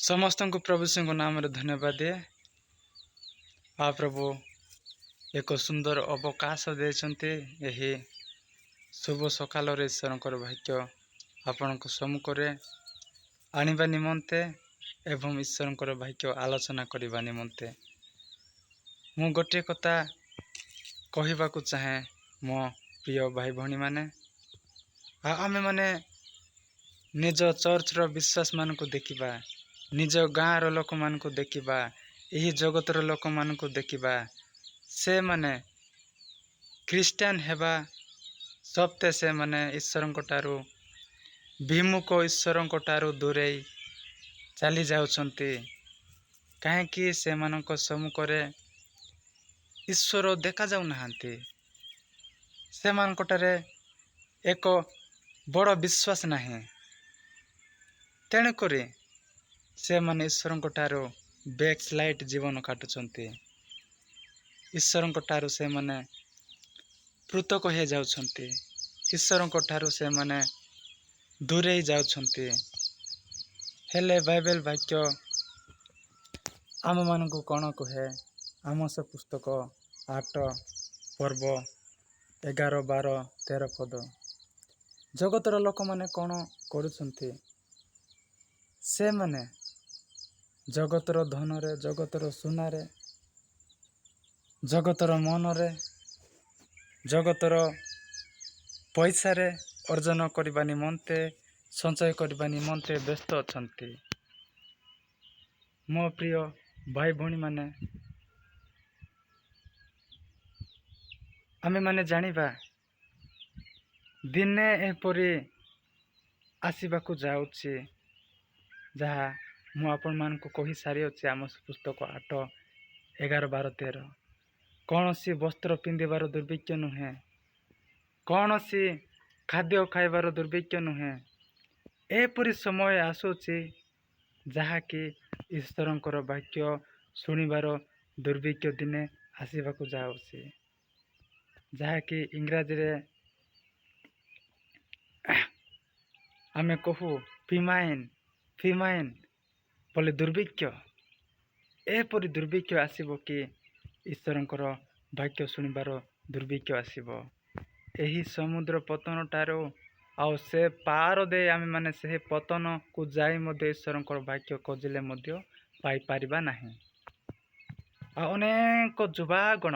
समस्त को प्रभु सिंह नाम धन्यवाद दिए। प्रभु एक सुंदर अवकाश देते यही शुभ सकाल ईश्वर भाग्य आपण सम्मुख आणवा निमंते एवं ईश्वर भाग्य आलोचना करने निमंते मु गोटे कथा कहवा चाहे मो प्रिय भाई भणी माने आमे माने निज चर्च रो विश्वास मान को देखिबा, निज गाँव लोक मान को देखिबा, यही जगतर लोक मान को देखिबा से माने क्रिस्टियन हेबा सप्ते से माने ईश्वर ठारू विमुख ईश्वर ठारू दूरे चली जाउछंती। कहीं से मानक सम्मुख ईश्वर देखा जाऊ नाहांती। से मानकटारे एक बड़ विश्वास नाही। तेणुक से माने ईश्वर ठारू बैकस्लाइड जीवन काटुछंती। ईश्वर ठारू से माने पृथक हो जाउछंती। ईश्वर ठारू से माने दूरे जाउछंती। हेले बाइबल वाक्य आम मान को कौन कहे? आमोस पुस्तक 8 पर्व 11, 12, 13 पद जगतर लोक माने कौन करुछंती? से माने जगतर धन रे, जगतर सुना रे, जगतर मन रे, जगतर पैसा रे अर्जन करबा निमंते, संचय करबा निमंते व्यस्त अछंती। मो प्रिय भाई भणी माने आमे माने जानिबा दिने एपरी आसीबाकू जाउछि जहा मु आपण मान को कहि सारी अछि। आम पुस्तक 8, 11, 12, 13 कौन सी वस्त्र पिंधिबार दुर्भिक्ष नुहे, कौन सी खाद्य खाइबार दुर्भिक्ष नुहे। एपरी समय आसुछि जहाँकि ईश्वरंकर वाक्य शुणिबार दुर्भिक्ष दिने आसीबाकू जाउछि। जहाँकि इंग्राजी रे आमे कहू फिमाइन बोले दुर्भिक्ष। एपरी दुर्भिक्ष आसीबो कि ईश्वरंकर वाक्य शुणिबार दुर्भिक्ष आसीबो। एही समुद्र पतन ठारो आउ से पार दे आमे माने से पतन को जाई मध्य ईश्वरंकर वाक्य खोजिले मध्य पाई पारिबा नाही। अनेक जुबागण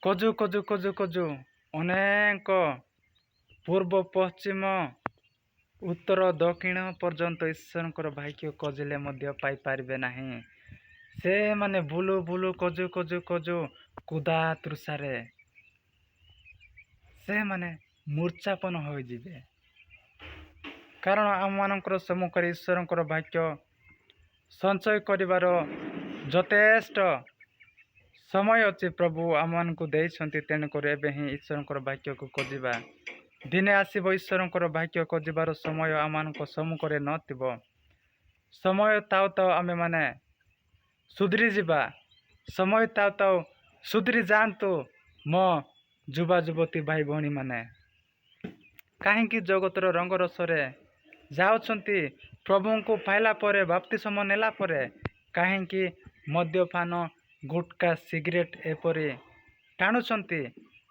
कजु कजु कजु कजु अनेक पूर्व पश्चिम उत्तर दक्षिण पर्यंत ईश्वरंकर वाक्य खोजिले मध्य पाई पारिबे नाही। से माने बुलु बुलु कजु कजु कजु कुदा तृषारे से माने मूर्छापन हो जिवे। कारण आम मानकर सम्मुख ईश्वरंकर वाक्य संचय करिवार यथेष्ट समय अच्छे प्रभु आम मान को देइछंती। तेणुकर एबे ही ईश्वरंकर वाक्य को खोजिबा। दिने आसीबो ईश्वरंकर वाक्य खोजिबार समय आम मान को सम्मुख नथिबो। समय ताउ ताउ आमे माने सुधरी जिबा। समय ताउ ताउ सुधरी जान्तु मो युवा युवती भाई भणी माने। कहीं जगतर रंग रसरे जाउछंती प्रभु को पाइला परे बपतिस्म नेला परे कहीं मद्यपान गुटका सिगरेट एपरी टाणुछंती।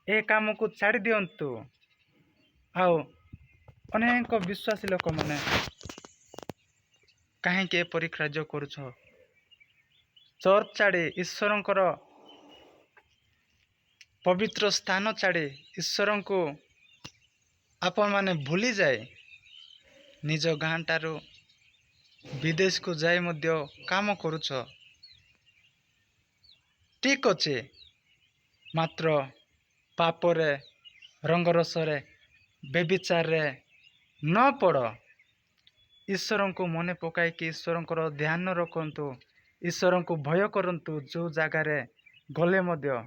ए काम को छाड़ी दियंतु। आउ अनेक विश्वासी लोक माने कहीं एपरी कार्य करुछ। चर्च छाड़ी ईश्वरंकर पवित्र स्थान छाड़ी ईश्वर को आपण माने भूली जाए निज गाँ ठारू विदेश को जाए मध्य काम करुछ। ठीक अच्छे मात्र पापरे रंगरसरे बेविचार रे न पड़। ईश्वर को मने पकाई कि ईश्वर ध्यान रखंतु, ईश्वर को भय करंतु। जो जगार गले मध्य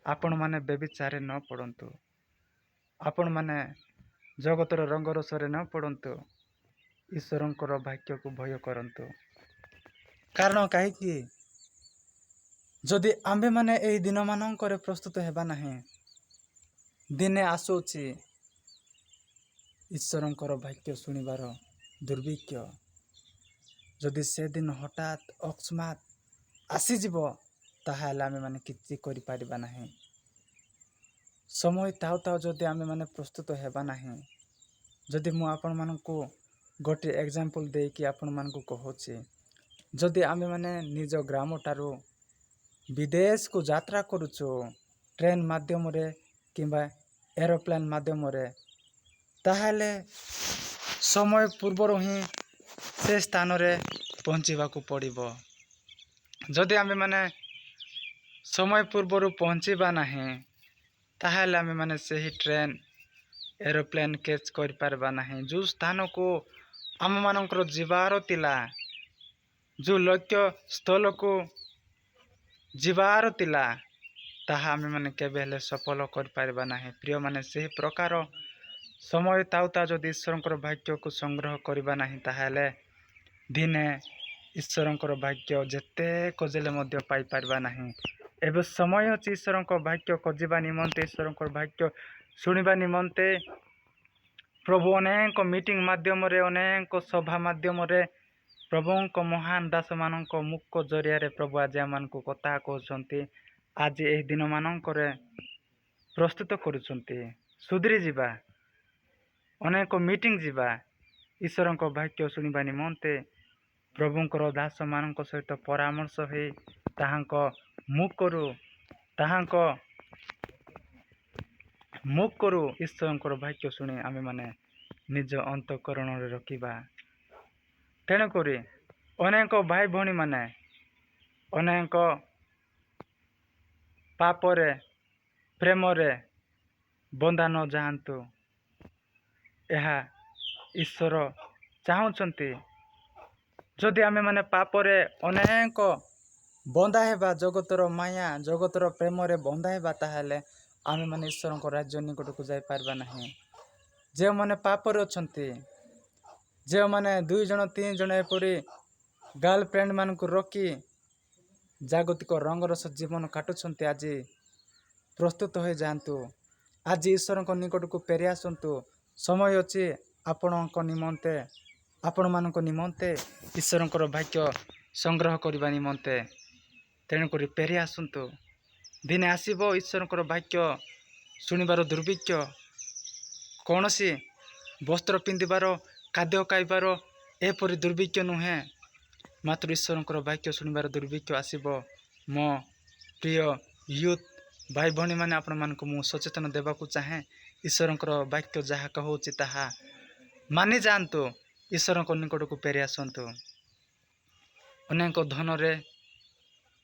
आपण माने बेविचारे न पड़ंतु, आपण माने जगतर रंगरसरे न पड़ंतु। ईश्वरंकर वाक्य को भय करंतु। कारण कहीं जदि आंबे माने एही दिन मानकर प्रस्तुत हेबा नाही, दिने आसुछि ईश्वरंकर वाक्य शुणिबार दुर्भिक्ष। ଯଦି ସେଦିନ ହଠାତ୍ ଅକସ୍ମାତ୍ ଆସିଯିବ ତାହେଲେ ଆମେମାନେ କିଛି କରିପାରିବା ନାହିଁ। ସମୟ ଥାଉ ଥାଉ ଯଦି ଆମେମାନେ ପ୍ରସ୍ତୁତ ହେବା ନାହିଁ, ଯଦି ମୁଁ ଆପଣମାନଙ୍କୁ ଗୋଟିଏ ଏକ୍ଜାମ୍ପଲ୍ ଦେଇକି ଆପଣମାନଙ୍କୁ କହୁଛି, ଯଦି ଆମେମାନେ ନିଜ ଗ୍ରାମଠାରୁ ବିଦେଶକୁ ଯାତ୍ରା କରୁଛୁ ଟ୍ରେନ୍ ମାଧ୍ୟମରେ କିମ୍ବା ଏରୋପ୍ଲେନ୍ ମାଧ୍ୟମରେ, ତାହେଲେ ସମୟ ପୂର୍ବରୁ ହିଁ ସେ ସ୍ଥାନରେ ପହଞ୍ଚିବାକୁ ପଡ଼ିବ। ଯଦି ଆମେମାନେ ସମୟ ପୂର୍ବରୁ ପହଞ୍ଚିବା ନାହିଁ ତାହେଲେ ଆମେମାନେ ସେହି ଟ୍ରେନ୍ ଏରୋପ୍ଲେନ୍ କ୍ୟାଚ୍ କରିପାରିବା ନାହିଁ। ଯେଉଁ ସ୍ଥାନକୁ ଆମମାନଙ୍କର ଯିବାର ଥିଲା, ଯେଉଁ ଲକ୍ଷ୍ୟ ସ୍ଥଳକୁ ଯିବାର ଥିଲା, ତାହା ଆମେମାନେ କେବେ ହେଲେ ସଫଳ କରିପାରିବା ନାହିଁ। ପ୍ରିୟମାନେ, ସେହି ପ୍ରକାର ସମୟ ଥାଉ ଥାଉ ଯଦି ଈଶ୍ୱରଙ୍କର ଭାଗ୍ୟକୁ ସଂଗ୍ରହ କରିବା ନାହିଁ ତାହେଲେ ଦିନେ ଈଶ୍ୱରଙ୍କର ଭାଗ୍ୟ ଯେତେ ଖୋଜିଲେ ମଧ୍ୟ ପାଇପାରିବା ନାହିଁ। ଏବେ ସମୟ ଅଛି ଈଶ୍ୱରଙ୍କ ଭାଗ୍ୟ ଖୋଜିବା ନିମନ୍ତେ, ଈଶ୍ୱରଙ୍କର ଭାଗ୍ୟ ଶୁଣିବା ନିମନ୍ତେ। ପ୍ରଭୁ ଅନେକ ମିଟିଂ ମାଧ୍ୟମରେ, ଅନେକ ସଭା ମାଧ୍ୟମରେ, ପ୍ରଭୁଙ୍କ ମହାନ ଦାସମାନଙ୍କ ମୁଖ ଜରିଆରେ ପ୍ରଭୁ ଆଜି ଆମମାନଙ୍କୁ କଥା କହୁଛନ୍ତି। ଆଜି ଏହି ଦିନମାନଙ୍କରେ ପ୍ରସ୍ତୁତ କରୁଛନ୍ତି, ସୁଧୁରି ଯିବା, ଅନେକ ମିଟିଂ ଯିବା, ଈଶ୍ୱରଙ୍କ ଭାଗ୍ୟ ଶୁଣିବା ନିମନ୍ତେ ପ୍ରଭୁଙ୍କର ଦାସମାନଙ୍କ ସହିତ ପରାମର୍ଶ ହୋଇ ତାହାଙ୍କ ମୁଖରୁ ଈଶ୍ୱରଙ୍କର ଭାଗ୍ୟ ଶୁଣି ଆମେମାନେ ନିଜ ଅନ୍ତଃକରଣରେ ରଖିବା। ତେଣୁକରି ଅନେକ ଭାଇ ଭଉଣୀମାନେ ଅନେକ ପାପରେ ପ୍ରେମରେ ବନ୍ଧା ନ ଯାଆନ୍ତୁ, ଏହା ଈଶ୍ୱର ଚାହୁଁଛନ୍ତି। ଯଦି ଆମେମାନେ ପାପରେ ଅନେକ ବନ୍ଧା ହେବା, ଜଗତର ମାୟା, ଜଗତର ପ୍ରେମରେ ବନ୍ଧା ହେବା, ତାହେଲେ ଆମେମାନେ ଈଶ୍ୱରଙ୍କ ରାଜ୍ୟ ନିକଟକୁ ଯାଇପାରିବା ନାହିଁ। ଯେଉଁମାନେ ପାପରେ ଅଛନ୍ତି, ଯେଉଁମାନେ 2 ଜଣ 3 ଜଣ ଏପରି ଗାର୍ଲଫ୍ରେଣ୍ଡମାନଙ୍କୁ ରଖି ଜାଗତିକ ରଙ୍ଗରସ ଜୀବନ କାଟୁଛନ୍ତି, ଆଜି ପ୍ରସ୍ତୁତ ହୋଇଯାଆନ୍ତୁ। ଆଜି ଈଶ୍ୱରଙ୍କ ନିକଟକୁ ଫେରି ଆସନ୍ତୁ। ସମୟ ଅଛି ଆପଣମାନଙ୍କ ନିମନ୍ତେ ଈଶ୍ୱରଙ୍କର ଭାଗ୍ୟ ସଂଗ୍ରହ କରିବା ନିମନ୍ତେ। ତେଣୁକରି ଫେରି ଆସନ୍ତୁ। ଦିନେ ଆସିବ ଈଶ୍ୱରଙ୍କର ଭାଗ୍ୟ ଶୁଣିବାର ଦୁର୍ଭିକ୍ଷ। କୌଣସି ବସ୍ତ୍ର ପିନ୍ଧିବାର, ଖାଦ୍ୟ ଖାଇବାର ଏପରି ଦୁର୍ଭିକ୍ଷ ନୁହେଁ, ମାତ୍ର ଈଶ୍ୱରଙ୍କର ଭାଗ୍ୟ ଶୁଣିବାର ଦୁର୍ଭିକ୍ଷ ଆସିବ। ମୋ ପ୍ରିୟ ୟୁଥ୍ ଭାଇ ଭଉଣୀମାନେ, ଆପଣମାନଙ୍କୁ ମୁଁ ସଚେତନ ଦେବାକୁ ଚାହେଁ। ଈଶ୍ୱରଙ୍କର ବାକ୍ୟ ଯାହା କହୁଛି ତାହା ମାନି ଯାଆନ୍ତୁ। ଈଶ୍ୱରଙ୍କ ନିକଟକୁ ଫେରି ଆସନ୍ତୁ। ଅନେକ ଧନରେ,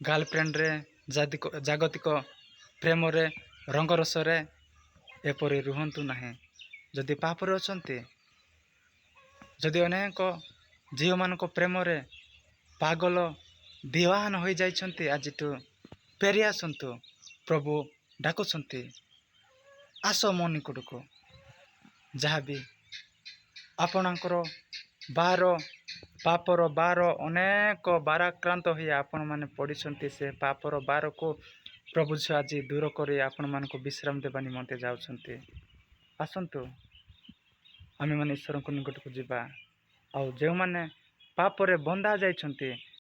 ଗାର୍ଲଫ୍ରେଣ୍ଡରେ, ଜାଗତିକ ପ୍ରେମରେ, ରଙ୍ଗରସରେ ଏପରି ରୁହନ୍ତୁ ନାହିଁ। ଯଦି ପାପରେ ଅଛନ୍ତି, ଯଦି ଅନେକ ଝିଅମାନଙ୍କ ପ୍ରେମରେ ପାଗଳ ଦିୱାନ ହୋଇଯାଇଛନ୍ତି, ଆଜିଠୁ ଫେରି ଆସନ୍ତୁ। ପ୍ରଭୁ ଡାକୁଛନ୍ତି, ଆସ ମୋ ନିକଟକୁ। ଯାହାବି ଆପଣଙ୍କର ପାପର ବାର, ଅନେକ ବାରାକ୍ରାନ୍ତ ହୋଇ ଆପଣମାନେ ପଡ଼ିଛନ୍ତି, ସେ ପାପର ବାରକୁ ପ୍ରଭୁ ଆଜି ଦୂର କରି ଆପଣମାନଙ୍କୁ ବିଶ୍ରାମ ଦେବା ନିମନ୍ତେ ଯାଉଛନ୍ତି। ଆସନ୍ତୁ, ଆମେମାନେ ଈଶ୍ୱରଙ୍କ ନିକଟକୁ ଯିବା। ଆଉ ଯେଉଁମାନେ ପାପରେ ବନ୍ଧା ଯାଇଛନ୍ତି,